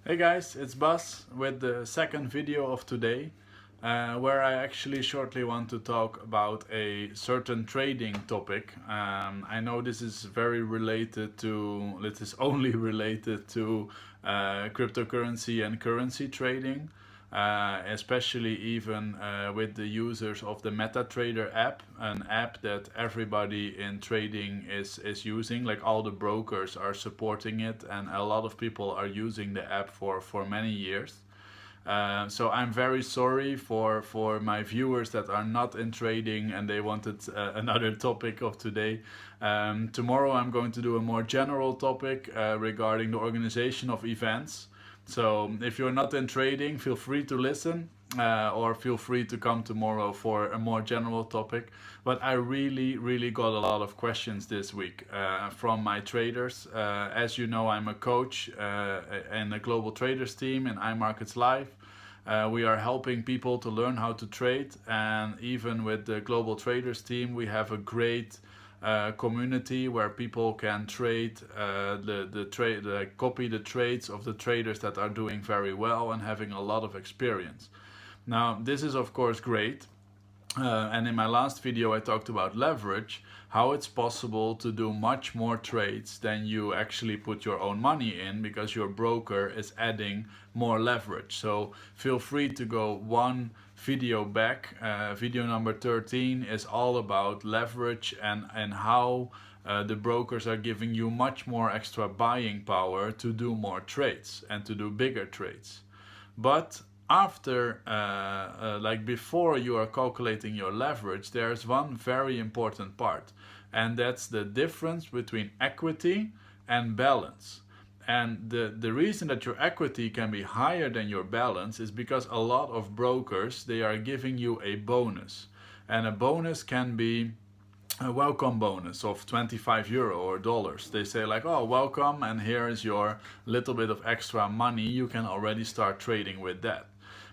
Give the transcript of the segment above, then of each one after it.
Hey guys, it's Bas with the second video of today, where I actually shortly want to talk about a certain trading topic. I know this is very related to, this is only related to cryptocurrency and currency trading, especially even with the users of the MetaTrader app, an app that everybody in trading is using. Like all the brokers are supporting it, and a lot of people are using the app for many years. So I'm very sorry for my viewers that are not in trading and they wanted another topic of today. Tomorrow I'm going to do a more general topic regarding the organization of events. So if you're not in trading, feel free to listen or feel free to come tomorrow for a more general topic. But I really got a lot of questions this week from my traders. As you know, I'm a coach in the Global Traders team in iMarkets Live. We are helping people to learn how to trade, and even with the Global Traders team, we have a great community where people can trade copy the trades of the traders that are doing very well and having a lot of experience. Now, this is of course great. And in my last video, I talked about leverage, how it's possible to do much more trades than you actually put your own money in because your broker is adding more leverage. So feel free to go one video back. Video number 13 is all about leverage and how the brokers are giving you much more extra buying power to do more trades and to do bigger trades. But after, like before you are calculating your leverage, there's one very important part, and that's the difference between equity and balance. And the reason that your equity can be higher than your balance is because a lot of brokers, they are giving you a bonus. And a bonus can be a welcome bonus of 25 euro or dollars. They say like, oh, welcome, and here is your little bit of extra money. You can already start trading with that.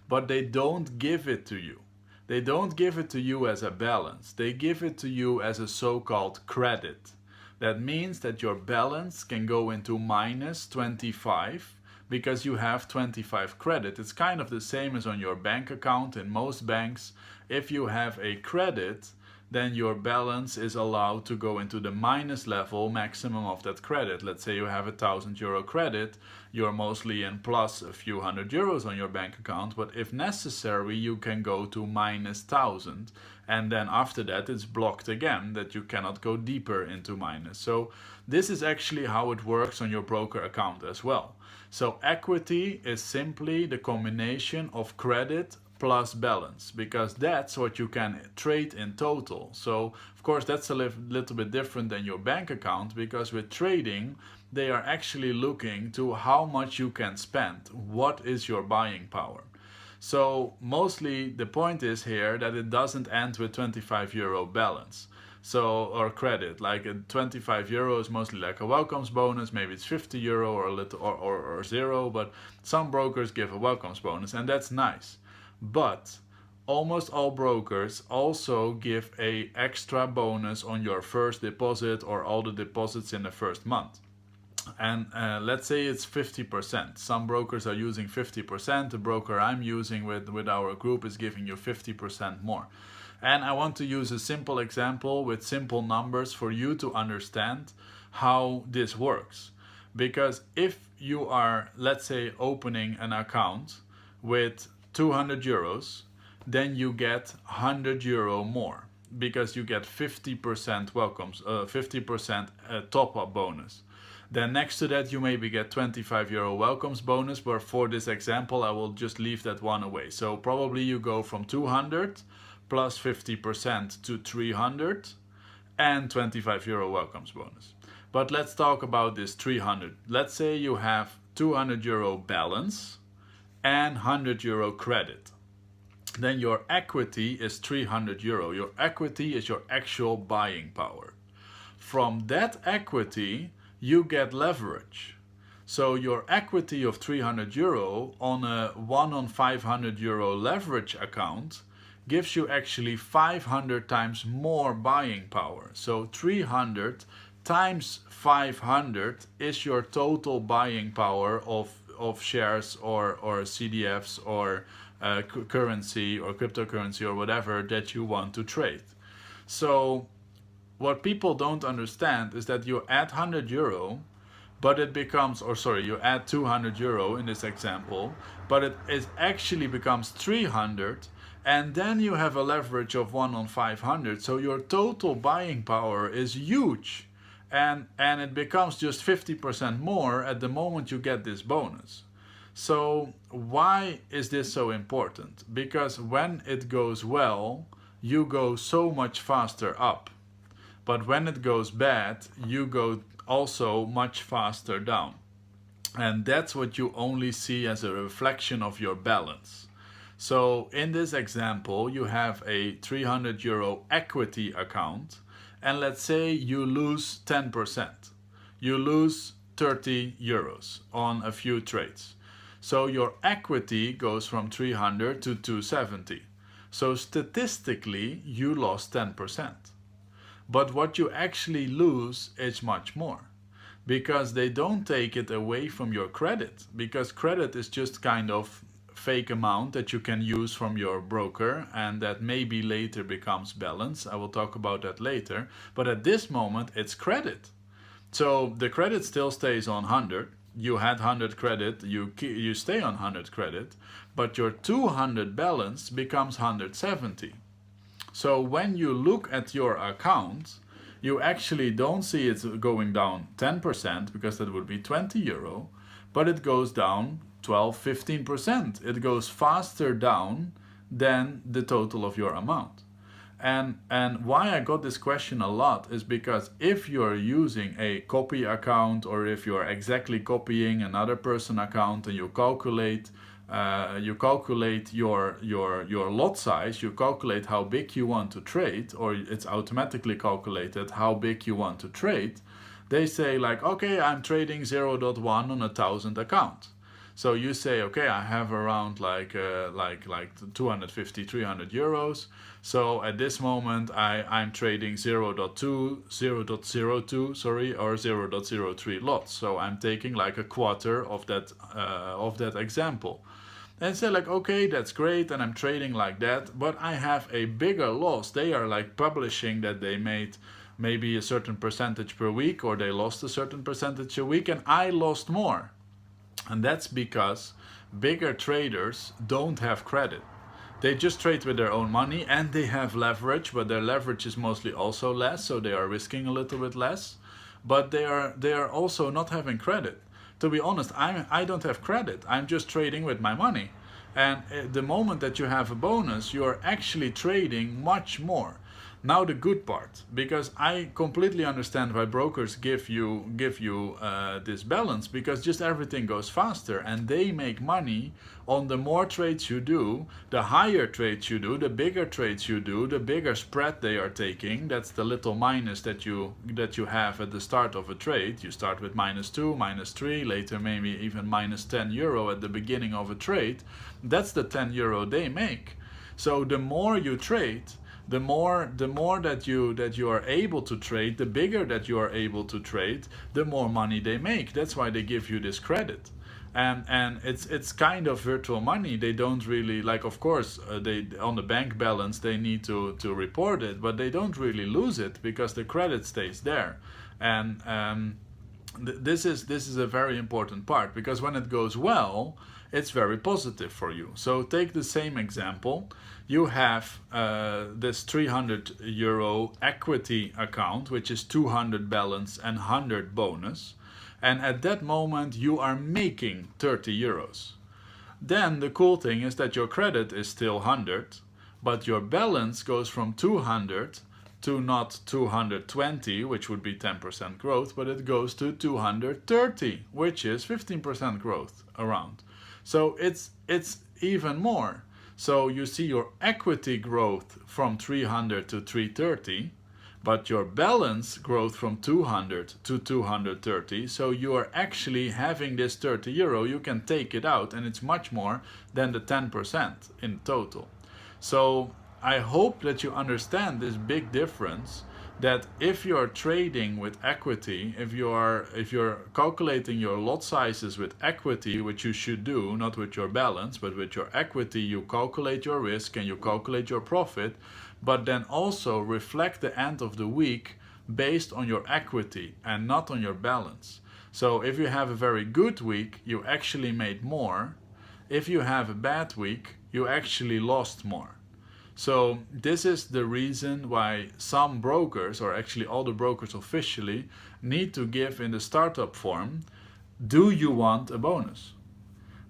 But they don't give it to you. They don't give it to you as a balance. They give it to you as a so-called credit. That means that your balance can go into minus 25 because you have 25 credit. It's kind of the same as on your bank account in most banks. If you have a credit, then your balance is allowed to go into the minus level maximum of that credit. Let's say you have €1,000 credit, you're mostly in plus a few hundred euros on your bank account, but if necessary you can go to minus 1,000, and then after that it's blocked again, that you cannot go deeper into minus. So this is actually how it works on your broker account as well. So equity is simply the combination of credit plus balance, because that's what you can trade in total. So of course that's a little bit different than your bank account, because with trading they are actually looking to how much you can spend, what is your buying power. So mostly the point is here that it doesn't end with 25 euro balance. So, or credit, like a 25 euro is mostly like a welcomes bonus, maybe it's 50 euro or a little or zero, but some brokers give a welcomes bonus, and that's nice. But almost all brokers also give a extra bonus on your first deposit or all the deposits in the first month. And let's say it's 50%. Some brokers are using 50%. The broker I'm using with our group is giving you 50% more. And I want to use a simple example with simple numbers for you to understand how this works. Because if you are, let's say, opening an account with 200 euros, then you get 100 euro more because you get 50% welcomes, 50% top-up bonus. Then next to that you maybe get 25 euro welcomes bonus, but for this example I will just leave that one away. So probably you go from 200 plus 50% to 300 and 25 euro welcomes bonus. But let's talk about this 300. Let's say you have 200 euro balance and 100 euro credit. Then your equity is 300 euro. Your equity is your actual buying power. From that equity you get leverage. So your equity of 300 euro on a 1 on 500 euro leverage account gives you actually 500 times more buying power. So 300 times 500 is your total buying power of shares or CDFs or currency or cryptocurrency or whatever that you want to trade. So what people don't understand is that you add 100 euro, but it becomes, or sorry, you add 200 euro in this example, but it actually becomes 300, and then you have a leverage of 1 on 500, so your total buying power is huge, and it becomes just 50% more at the moment you get this bonus. So why is this so important? Because when it goes well, you go so much faster up. But when it goes bad, you go also much faster down. And that's what you only see as a reflection of your balance. So in this example, you have a 300 euro equity account, and let's say you lose 10%. You lose 30 euros on a few trades. So your equity goes from 300 to 270. So statistically, you lost 10%. But what you actually lose is much more, because they don't take it away from your credit, because credit is just kind of fake amount that you can use from your broker and that maybe later becomes balance. I will talk about that later, but at this moment it's credit. So the credit still stays on 100. You had 100 credit, you stay on 100 credit, but your 200 balance becomes 170. So when you look at your account, you actually don't see it going down 10%, because that would be 20 euro, but it goes down 12-15%. It goes faster down than the total of your amount. And why I got this question a lot is because if you're using a copy account, or if you're exactly copying another person's account and you calculate your lot size, you calculate how big you want to trade, or it's automatically calculated how big you want to trade. They say like, okay, I'm trading 0.1 on 1,000 account. So you say, okay, I have around like 250, 300 euros. So at this moment, I'm trading 0.02, sorry, or 0.03 lots. So I'm taking like a quarter of that example. And say like, okay, that's great, and I'm trading like that, but I have a bigger loss. They are like publishing that they made maybe a certain percentage per week, or they lost a certain percentage a week, and I lost more. And that's because bigger traders don't have credit. They just trade with their own money, and they have leverage, but their leverage is mostly also less, so they are risking a little bit less. But they are also not having credit. To be honest, I don't have credit. I'm just trading with my money. And the moment that you have a bonus, you are actually trading much more. Now the good part, because I completely understand why brokers give you this balance, because just everything goes faster, and they make money on the more trades you do, the higher trades you do, the bigger trades you do, the bigger spread they are taking. That's the little minus that you have at the start of a trade. You start with -2, -3, later maybe even -10 euro at the beginning of a trade. That's the 10 euro they make. So the more you trade, the more that you are able to trade, the bigger that you are able to trade, the more money they make. That's why they give you this credit. And it's kind of virtual money. They don't really, like, of course, they on the bank balance they need to report it, but they don't really lose it because the credit stays there. And this is a very important part, because when it goes well, it's very positive for you. So take the same example. You have this 300 euro equity account, which is 200 balance and 100 bonus. And at that moment, you are making 30 euros. Then the cool thing is that your credit is still 100, but your balance goes from 200 to not 220, which would be 10% growth, but it goes to 230, which is 15% growth around. So it's even more. So you see your equity growth from 300 to 330, but your balance growth from 200 to 230. So you are actually having this 30 euro, you can take it out, and it's much more than the 10% in total. So I hope that you understand this big difference, that if you're trading with equity, if you're calculating your lot sizes with equity, which you should do, not with your balance, but with your equity, you calculate your risk and you calculate your profit, but then also reflect the end of the week based on your equity and not on your balance. So if you have a very good week, you actually made more. If you have a bad week, you actually lost more. So this is the reason why some brokers, or actually all the brokers officially, need to give in the startup form, do you want a bonus?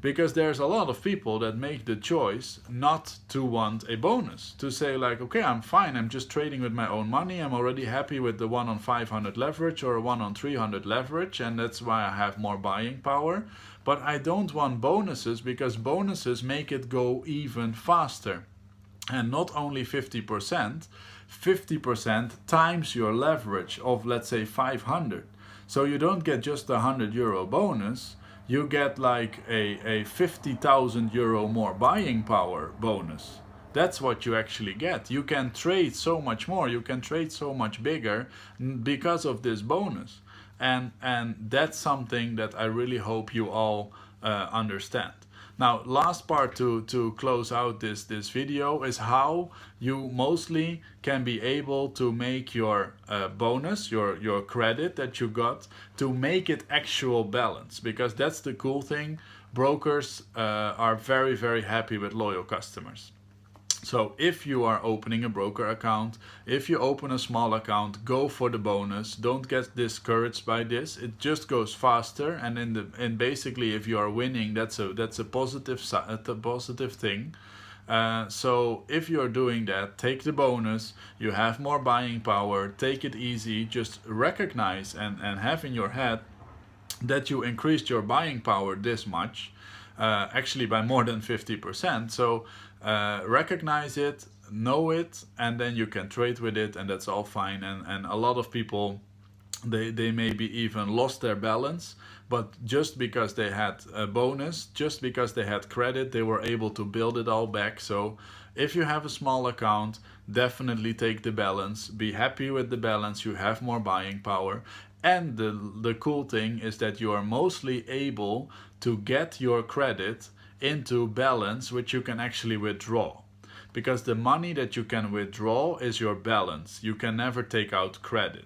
Because there's a lot of people that make the choice not to want a bonus, to say like, okay, I'm fine, I'm just trading with my own money, I'm already happy with the 1 on 500 leverage or 1 on 300 leverage, and that's why I have more buying power. But I don't want bonuses, because bonuses make it go even faster. And not only 50%, 50% times your leverage of, let's say, 500. So you don't get just a €100 bonus, you get like a 50,000 euro more buying power bonus. That's what you actually get. You can trade so much more, you can trade so much bigger because of this bonus. And that's something that I really hope you all understand. Now, last part to close out this video is how you mostly can be able to make your bonus, your credit that you got, to make it actual balance. Because that's the cool thing. Brokers are very, very happy with loyal customers. So if you are opening a broker account, if you open a small account, go for the bonus. Don't get discouraged by this. It just goes faster, and basically if you are winning, that's a positive thing. So if you're doing that, take the bonus. You have more buying power. Take it easy. Just recognize and have in your head that you increased your buying power this much, actually by more than 50%. So recognize it, know it, and then you can trade with it, and that's all fine. And a lot of people, they maybe even lost their balance, but just because they had a bonus, just because they had credit, they were able to build it all back. So if you have a small account, definitely take the balance, be happy with the balance, you have more buying power. And the cool thing is that you are mostly able to get your credit into balance, which you can actually withdraw. Because the money that you can withdraw is your balance. You can never take out credit.